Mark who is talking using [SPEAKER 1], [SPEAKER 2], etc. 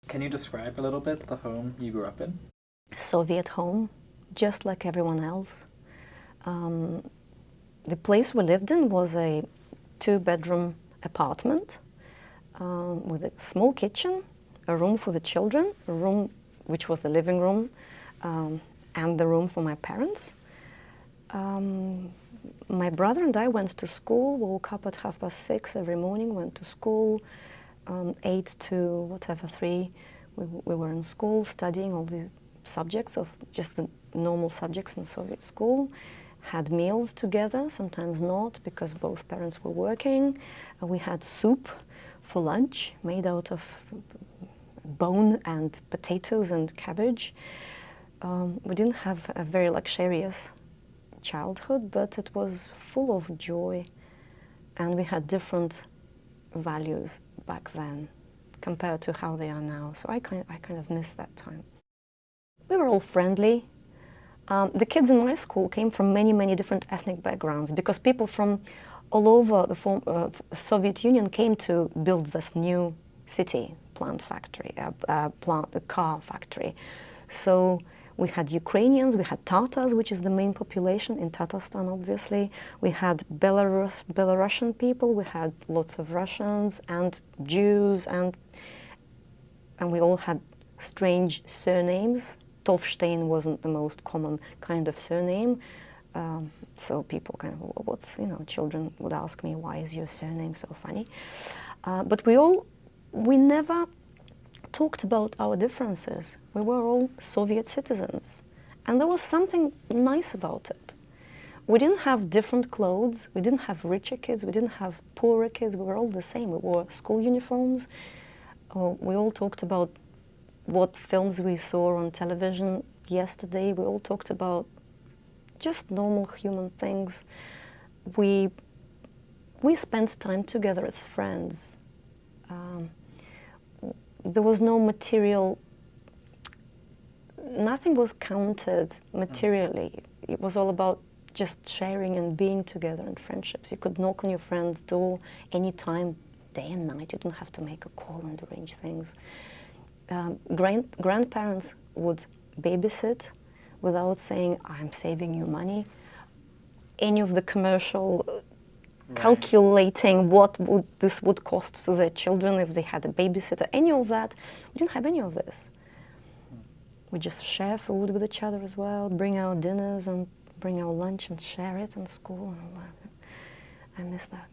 [SPEAKER 1] Can you describe a little bit the home you grew up in?
[SPEAKER 2] Soviet home, just like everyone else. The place we lived in was a two-bedroom apartment with a small kitchen, a room for the children, a room which was the living room, and the room for my parents. My brother and I went to school, woke up at 6:30 every morning, went to school, 8 to whatever, 3. We were in school studying all the subjects of just the normal subjects in Soviet school, had meals together, sometimes not, because both parents were working. We had soup for lunch made out of bone and potatoes and cabbage. We didn't have a very luxurious childhood, but it was full of joy, and we had different values back then compared to how they are now. So I kind of miss that time. We were all friendly. The kids in my school came from many different ethnic backgrounds, because people from all over the Soviet Union came to build this new city, plant factory, a car factory. So we had Ukrainians, we had Tatars, which is the main population in Tatarstan, obviously. We had Belarusian people, we had lots of Russians and Jews, and we all had strange surnames. Tovstein wasn't the most common kind of surname. So people kind of, well, children would ask me, why is your surname so funny? But we never talked about our differences. We were all Soviet citizens, and there was something nice about it. We didn't have different clothes, we didn't have richer kids, we didn't have poorer kids, we were all the same. We wore school uniforms, we all talked about what films we saw on television yesterday, we all talked about just normal human things. We spent time together as friends. There was no material, nothing was counted materially. It was all about just sharing and being together in friendships. You could knock on your friend's door anytime, day and night. You didn't have to make a call and arrange things. Grandparents would babysit without saying, I'm saving you money. Any of the commercial calculating what this would cost to their children if they had a babysitter, any of that. We didn't have any of this. We just share food with each other as well, bring our dinners and bring our lunch and share it in school and all that. I miss that.